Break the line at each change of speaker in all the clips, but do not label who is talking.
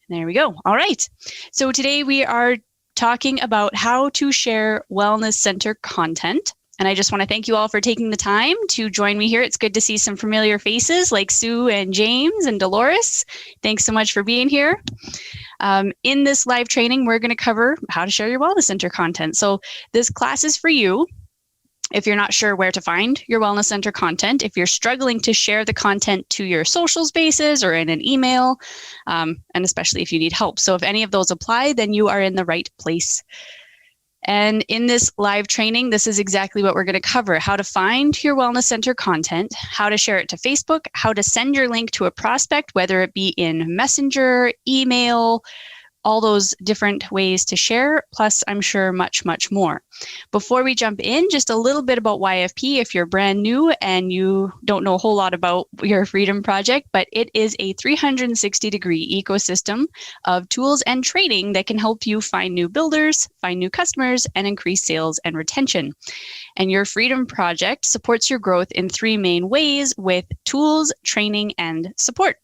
There we go. All right. So today we are talking about how to share wellness center content. And I just want to thank you all for taking the time to join me here. It's good to see some familiar faces like Sue and James and Dolores. Thanks so much for being here. In this live training, we're going to cover how to share your wellness center content. So this class is for you. If you're not sure where to find your wellness center content, if you're struggling to share the content to your social spaces or in an email, and especially if you need help. So if any of those apply, then you are in the right place. And in this live training, this is exactly what we're going to cover: how to find your wellness center content, how to share it to Facebook, how to send your link to a prospect, whether it be in Messenger, email, all those different ways to share, plus I'm sure much, much more. Before we jump in, just a little bit about YFP if you're brand new and you don't know a whole lot about your Freedom Project, but it is a 360-degree ecosystem of tools and training that can help you find new builders, find new customers, and increase sales and retention. And your Freedom Project supports your growth in three main ways with tools, training, and support.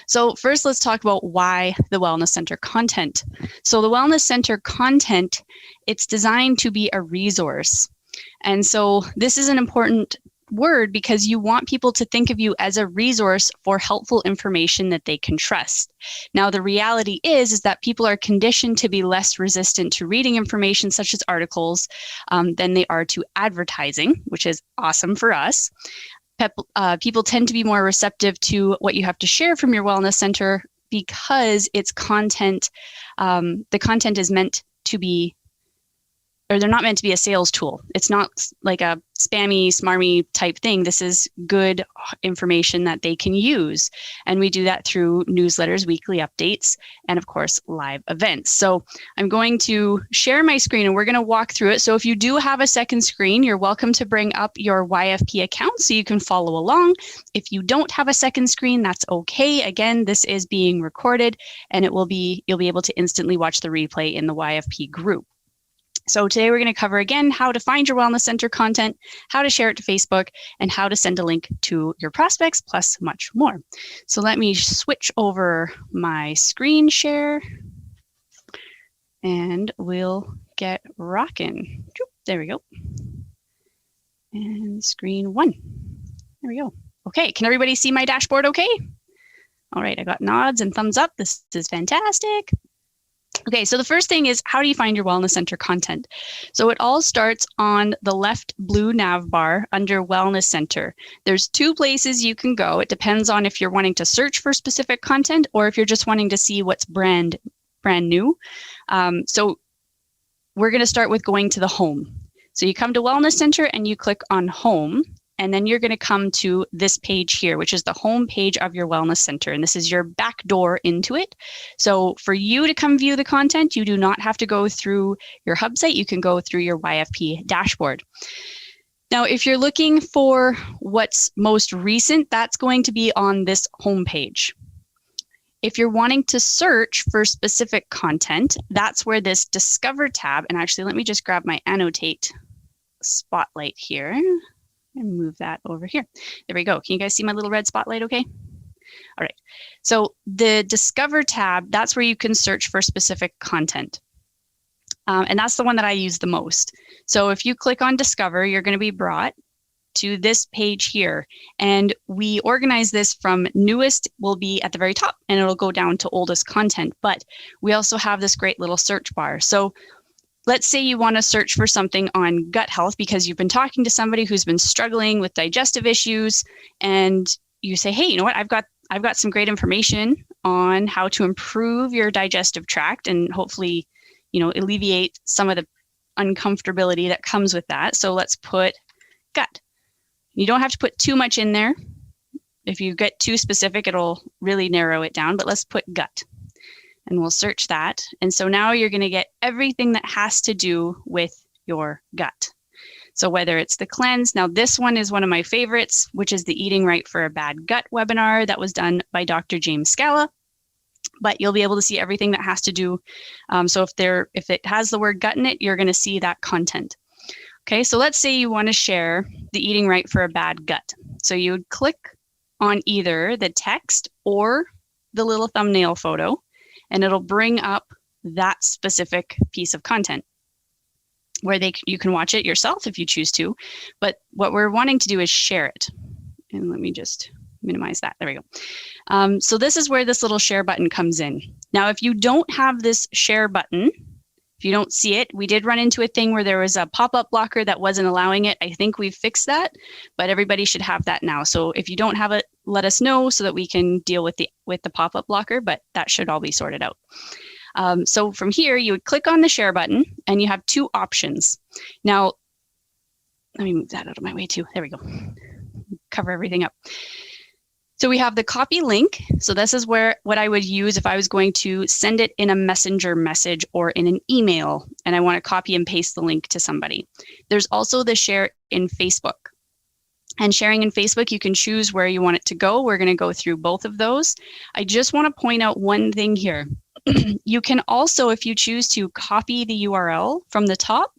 So first, let's talk about why the Wellness Center content. So the Wellness Center content, it's designed to be a resource. And so this is an important word because you want people to think of you as a resource for helpful information that they can trust. Now, the reality is that people are conditioned to be less resistant to reading information such as articles than they are to advertising, which is awesome for us. People tend to be more receptive to what you have to share from your wellness center because its content, the content is meant to be, or they're not meant to be a sales tool. It's not like a spammy, smarmy type thing. This is good information that they can use. And we do that through newsletters, weekly updates, and of course, live events. So I'm going to share my screen and we're going to walk through it. So if you do have a second screen, you're welcome to bring up your YFP account so you can follow along. If you don't have a second screen, that's okay. Again, this is being recorded and you'll be able to instantly watch the replay in the YFP group. So today we're going to cover again how to find your wellness center content, how to share it to Facebook, and how to send a link to your prospects, plus much more. So let me switch over my screen share and we'll get rocking. There we go. And screen one. There we go. Okay, can everybody see my dashboard okay? All right, I got nods and thumbs up. This is fantastic. Okay, so the first thing is, how do you find your wellness center content? So it all starts on the left blue nav bar under Wellness Center. There's two places you can go. It depends on if you're wanting to search for specific content or if you're just wanting to see what's brand new. So we're going to start with going to the home. So you come to Wellness Center and you click on Home. And then you're going to come to this page here, which is the home page of your wellness center. And this is your back door into it. So for you to come view the content, you do not have to go through your hub site. You can go through your YFP dashboard. Now, if you're looking for what's most recent, that's going to be on this home page. If you're wanting to search for specific content, that's where this Discover tab, and actually let me just grab my Annotate spotlight here. And move that over here. There we go. Can you guys see my little red spotlight okay? All right. So the Discover tab, that's where you can search for specific content. And that's the one that I use the most. So if you click on Discover, you're going to be brought to this page here. And we organize this from newest will be at the very top and it'll go down to oldest content. But we also have this great little search bar. So let's say you want to search for something on gut health because you've been talking to somebody who's been struggling with digestive issues, and you say, hey, you know what? I've got some great information on how to improve your digestive tract and hopefully, alleviate some of the uncomfortability that comes with that. So let's put gut. You don't have to put too much in there. If you get too specific, it'll really narrow it down, but let's put gut. And we'll search that. And so now you're going to get everything that has to do with your gut. So whether it's the cleanse, now this one is one of my favorites, which is the Eating Right for a Bad Gut webinar that was done by Dr. James Scala. But you'll be able to see everything that has to do. So if it has the word gut in it, you're going to see that content. Okay, so let's say you want to share the Eating Right for a Bad Gut. So you would click on either the text or the little thumbnail photo, and it'll bring up that specific piece of content where you can watch it yourself if you choose to. But what we're wanting to do is share it. And let me just minimize that. There we go. So this is where this little share button comes in. Now, if you don't have this share button, if you don't see it, we did run into a thing where there was a pop-up blocker that wasn't allowing it. I think we've fixed that, but everybody should have that now. So if you don't have it, let us know so that we can deal with the pop-up blocker, but that should all be sorted out. So from here, you would click on the share button and you have two options. Now, let me move that out of my way too. There we go. Cover everything up. So we have the copy link. So this is what I would use if I was going to send it in a messenger message or in an email, and I want to copy and paste the link to somebody. There's also the share in Facebook. And sharing in Facebook, you can choose where you want it to go. We're going to go through both of those. I just want to point out one thing here. You can also, if you choose to, copy the URL from the top.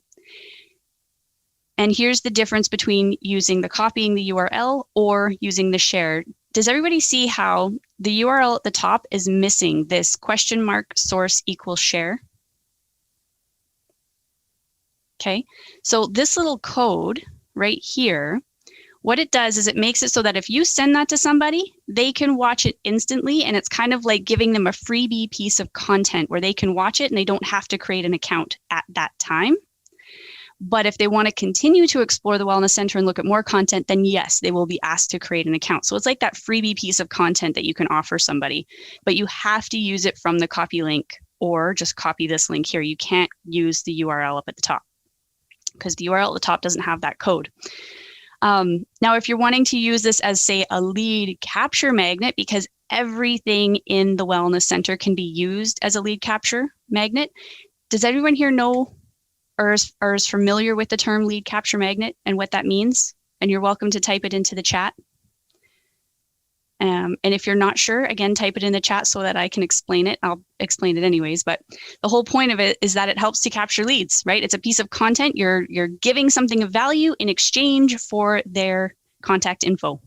And here's the difference between using the copying the URL or using the share. Does everybody see how the URL at the top is missing this question mark source equals share? Okay, so this little code right here, what it does is it makes it so that if you send that to somebody, they can watch it instantly, and it's kind of like giving them a freebie piece of content where they can watch it and they don't have to create an account at that time. But if they want to continue to explore the Wellness Center and look at more content, then yes, they will be asked to create an account. So it's like that freebie piece of content that you can offer somebody, but you have to use it from the copy link or just copy this link here. You can't use the URL up at the top because the URL at the top doesn't have that code. Now, if you're wanting to use this as, say, a lead capture magnet, because everything in the Wellness Center can be used as a lead capture magnet, does everyone here know or is familiar with the term lead capture magnet and what that means? And you're welcome to type it into the chat. And if you're not sure, again, type it in the chat so that I can explain it. I'll explain it anyways, but the whole point of it is that it helps to capture leads, right? It's a piece of content. You're giving something of value in exchange for their contact info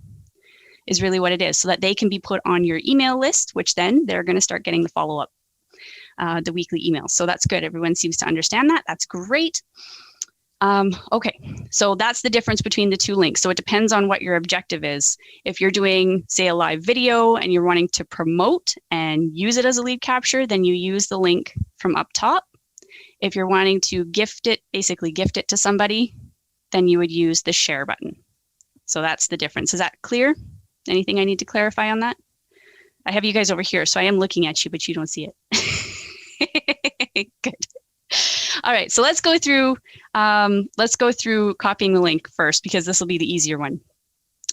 is really what it is, so that they can be put on your email list, which then they're going to start getting the follow-up, the weekly emails. So that's good. Everyone seems to understand that. That's great. Okay, so that's the difference between the two links. So it depends on what your objective is. If you're doing, say, a live video and you're wanting to promote and use it as a lead capture, then you use the link from up top. If you're wanting to gift it, basically gift it to somebody, then you would use the share button. So that's the difference. Is that clear? Anything I need to clarify on that? I have you guys over here, so I am looking at you, but you don't see it. Good. All right, so let's go through copying the link first, because this will be the easier one.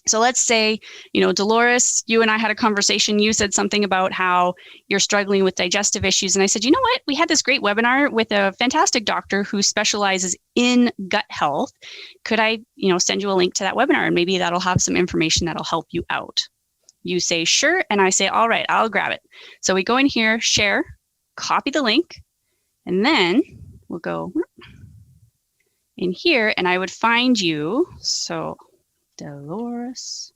So let's say, Dolores, you and I had a conversation. You said something about how you're struggling with digestive issues. And I said, you know what? We had this great webinar with a fantastic doctor who specializes in gut health. Could I, send you a link to that webinar? And maybe that'll have some information that'll help you out. You say, sure. And I say, all right, I'll grab it. So we go in here, share, copy the link, and then we'll go in here and I would find you. So Dolores.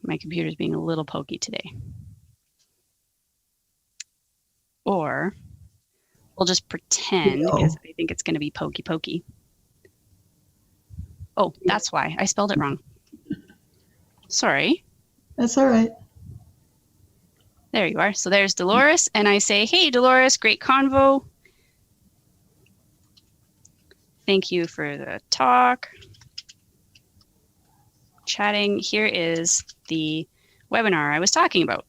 My computer's being a little pokey today. Or we'll just pretend, because I think it's going to be pokey. Oh, that's why. I spelled it wrong. Sorry.
That's all right.
There you are. So there's Dolores, and I say, hey, Dolores, great convo. Thank you for the talk. Chatting. Here is the webinar I was talking about.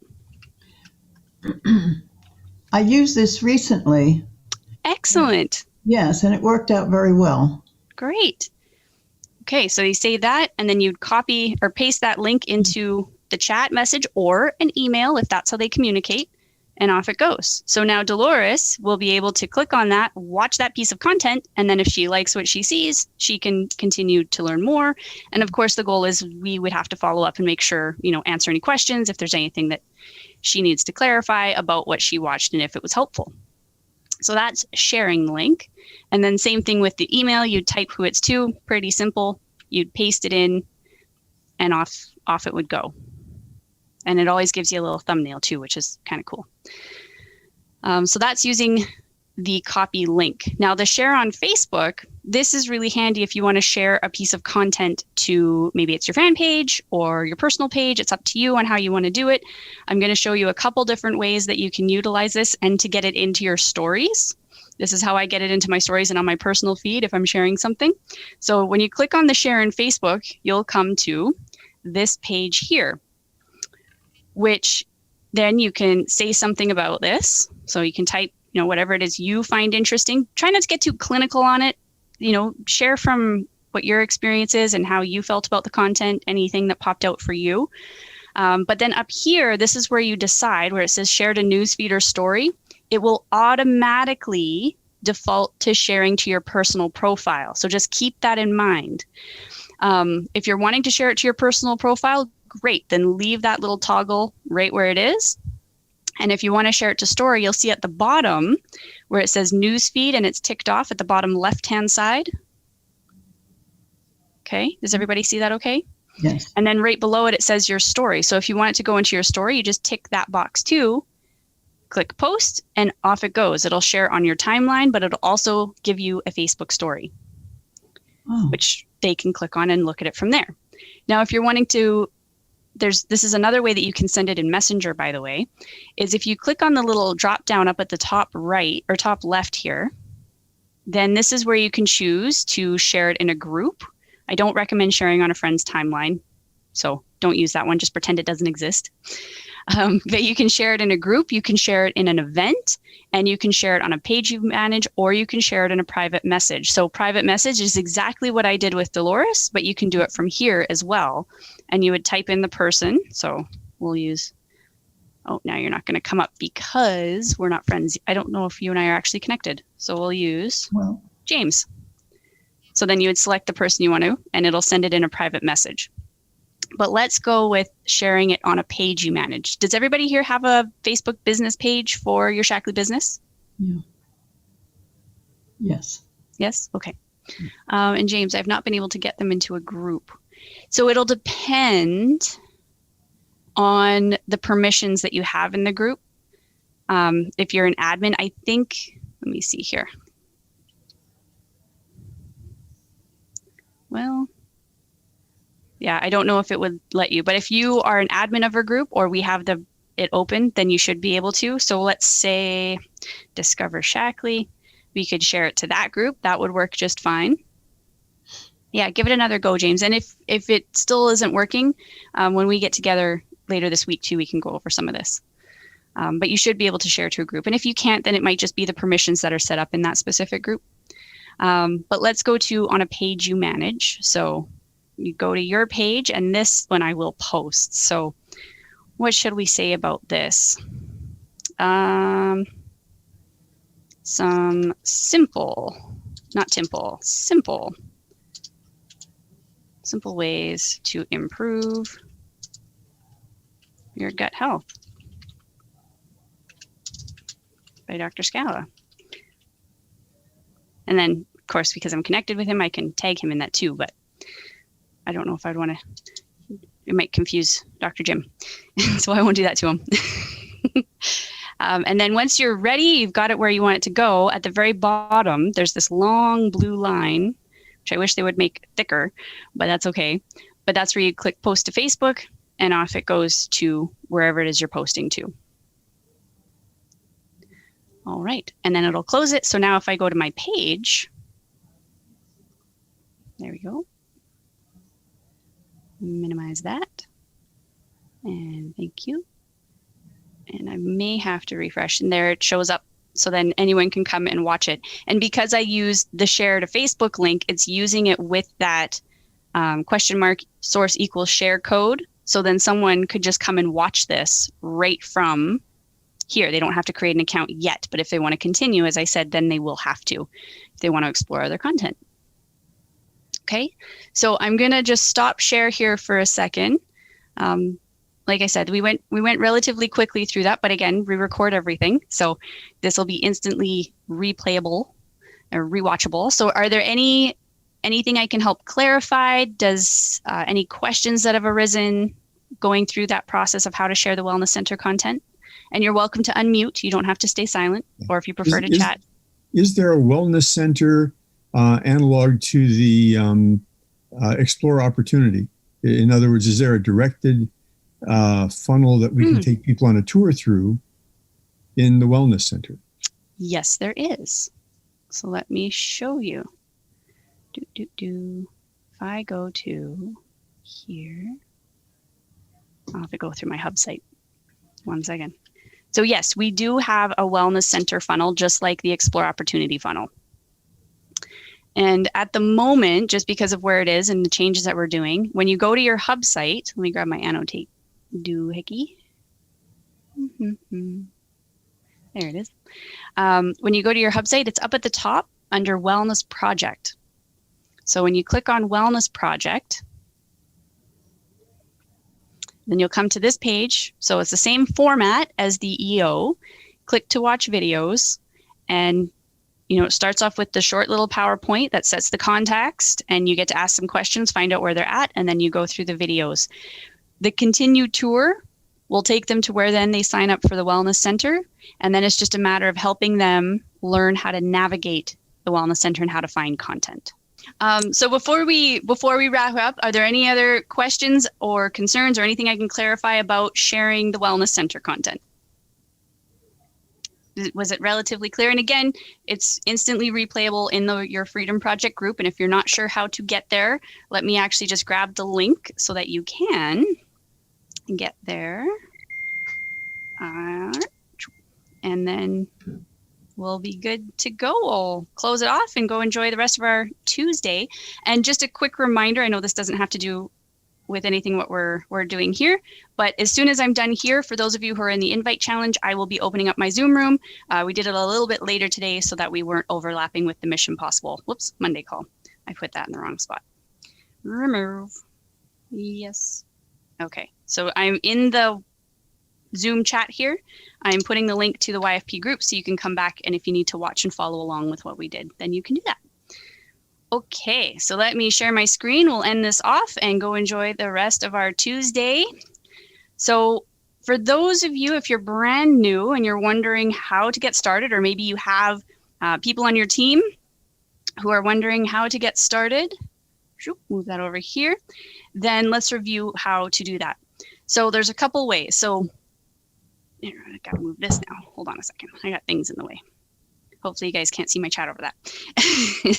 I used this recently.
Excellent.
Yes, and it worked out very well.
Great. Okay, so you say that, and then you'd copy or paste that link into the chat message or an email if that's how they communicate, and off it goes. So now Dolores will be able to click on that, watch that piece of content, and then if she likes what she sees, she can continue to learn more. And of course, the goal is we would have to follow up and make sure, answer any questions if there's anything that she needs to clarify about what she watched and if it was helpful. So that's sharing the link. And then same thing with the email, you'd type who it's to, pretty simple. You'd paste it in and off it would go. And it always gives you a little thumbnail too, which is kind of cool. So that's using the copy link. Now the share on Facebook, this is really handy if you want to share a piece of content to, maybe it's your fan page or your personal page. It's up to you on how you want to do it. I'm going to show you a couple different ways that you can utilize this and to get it into your stories. This is how I get it into my stories and on my personal feed if I'm sharing something. So when you click on the share in Facebook, you'll come to this page here, which then you can say something about this. So you can type, whatever it is you find interesting. Try not to get too clinical on it. Share from what your experience is and how you felt about the content, anything that popped out for you. But then up here, this is where you decide, where it says share to newsfeed or story. It will automatically default to sharing to your personal profile. So just keep that in mind. If you're wanting to share it to your personal profile, great, then leave that little toggle right where it is. And if you want to share it to story, you'll see at the bottom where it says newsfeed and it's ticked off at the bottom left-hand side. Okay, does everybody see that okay?
Yes.
And then right below it, it says your story. So if you want it to go into your story, you just tick that box too, click post, and off it goes. It'll share on your timeline, but it'll also give you a Facebook story, which they can click on and look at it from there. Now, if you're wanting to, this is another way that you can send it in Messenger, by the way, is if you click on the little drop down up at the top right or top left here, then this is where you can choose to share it in a group. I don't recommend sharing on a friend's timeline, so don't use that one. Just pretend it doesn't exist. But you can share it in a group, you can share it in an event, and you can share it on a page you manage, or you can share it in a private message. So private message is exactly what I did with Dolores, but you can do it from here as well. And you would type in the person. So we'll use, now you're not going to come up because we're not friends. I don't know if you and I are actually connected. So we'll use James. So then you would select the person you want to, and it'll send it in a private message. But let's go with sharing it on a page you manage. Does everybody here have a Facebook business page for your Shackley business?
Yeah. Yes.
Yes? Okay. And James, I've not been able to get them into a group. So it'll depend on the permissions that you have in the group. If you're an admin, I think, let me see here. Well, yeah, I don't know if it would let you, but if you are an admin of a group or we have it open, then you should be able to. So let's say Discover Shackley. We could share it to that group. That would work just fine. Yeah, give it another go, James. And if it still isn't working, when we get together later this week too, we can go over some of this. But you should be able to share to a group. And if you can't, then it might just be the permissions that are set up in that specific group. But let's go to on a page you manage. So you go to your page, and this one I will post. So what should we say about this? Some simple ways to improve your gut health by Dr. Scala. And then, of course, because I'm connected with him, I can tag him in that too, but I don't know if I'd want to, it might confuse Dr. Jim. So I won't do that to him. And then once you're ready, you've got it where you want it to go. At the very bottom, there's this long blue line, which I wish they would make thicker, but that's okay. But that's where you click post to Facebook, and off it goes to wherever it is you're posting to. All right, and then it'll close it. So now if I go to my page, there we go. Minimize that. And thank you. And I may have to refresh, and there it shows up. So then anyone can come and watch it. And because I used the share to Facebook link, it's using it with that question mark source equals share code. So then someone could just come and watch this right from here. They don't have to create an account yet, but if they want to continue, as I said, then they will have to if they want to explore other content. Okay, so I'm gonna just stop share here for a second. Like I said, we went relatively quickly through that, but again, we record everything, so this will be instantly replayable or rewatchable. So, are there anything I can help clarify? Does any questions that have arisen going through that process of how to share the Wellness Center content. And you're welcome to unmute. You don't have to stay silent, or if you prefer to chat.
Is there a Wellness Center analog to the Explore Opportunity? In other words, is there a directed funnel that we can take people on a tour through in the Wellness Center?
Yes, there is. So let me show you. If I go to here, I'll have to go through my hub site. 1 second. So yes, we do have a Wellness Center funnel, just like the Explore Opportunity funnel. And at the moment, just because of where it is and the changes that we're doing, when you go to your hub site, let me grab my annotate doohickey. There it is. When you go to your hub site, it's up at the top under Wellness Project. So when you click on Wellness Project, then you'll come to this page. So it's the same format as the EO. Click to watch videos, and it starts off with the short little PowerPoint that sets the context, and you get to ask some questions, find out where they're at, and then you go through the videos. The continued tour will take them to where then they sign up for the Wellness Center, and then it's just a matter of helping them learn how to navigate the Wellness Center and how to find content. So before we wrap up, are there any other questions or concerns or anything I can clarify about sharing the Wellness Center content? Was it relatively clear? And again, it's instantly replayable in your Freedom Project group. And if you're not sure how to get there, let me actually just grab the link so that you can get there. And then we'll be good to go. We'll close it off and go enjoy the rest of our Tuesday. And just a quick reminder, I know this doesn't have to do with anything what we're doing here, but as soon as I'm done here, for those of you who are in the invite challenge, I will be opening up my Zoom room. We did it a little bit later today so that we weren't overlapping with the Mission Possible. Whoops, Monday call. I put that in the wrong spot. Remove. Yes. Okay, so I'm in the Zoom chat here. I'm putting the link to the YFP group so you can come back, and if you need to watch and follow along with what we did, then you can do that. Okay, so let me share my screen. We'll end this off and go enjoy the rest of our Tuesday. So for those of you, if you're brand new and you're wondering how to get started, or maybe you have people on your team who are wondering how to get started, move that over here, then let's review how to do that. So there's a couple ways. So I gotta move this now. Hold on a second. I got things in the way. Hopefully you guys can't see my chat over that.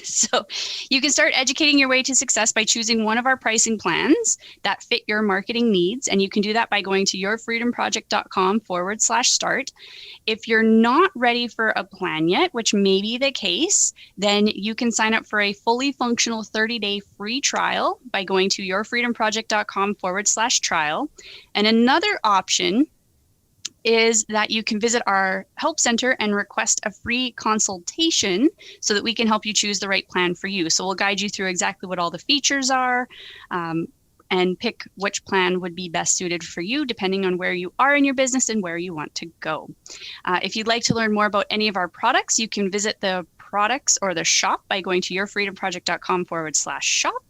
So you can start educating your way to success by choosing one of our pricing plans that fit your marketing needs. And you can do that by going to yourfreedomproject.com/start. If you're not ready for a plan yet, which may be the case, then you can sign up for a fully functional 30-day free trial by going to yourfreedomproject.com/trial. And another option is that you can visit our help center and request a free consultation so that we can help you choose the right plan for you. So we'll guide you through exactly what all the features are and pick which plan would be best suited for you depending on where you are in your business and where you want to go. If you'd like to learn more about any of our products, you can visit the products or the shop by going to yourfreedomproject.com/shop.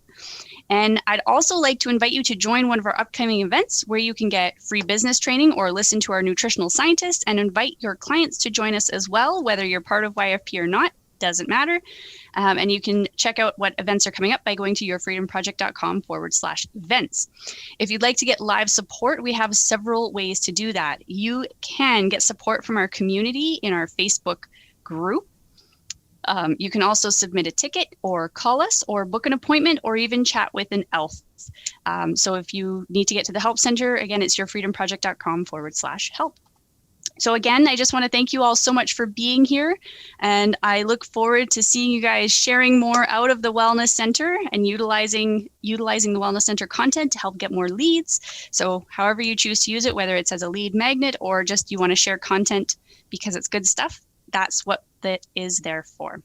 And I'd also like to invite you to join one of our upcoming events where you can get free business training or listen to our nutritional scientist and invite your clients to join us as well, whether you're part of YFP or not, doesn't matter. And you can check out what events are coming up by going to yourfreedomproject.com/events. If you'd like to get live support, we have several ways to do that. You can get support from our community in our Facebook group. You can also submit a ticket or call us or book an appointment or even chat with an elf. So if you need to get to the help center, again, it's yourfreedomproject.com/help. So again, I just want to thank you all so much for being here. And I look forward to seeing you guys sharing more out of the Wellness Center and utilizing the Wellness Center content to help get more leads. So however you choose to use it, whether it's as a lead magnet or just you want to share content because it's good stuff, that's what that is there for.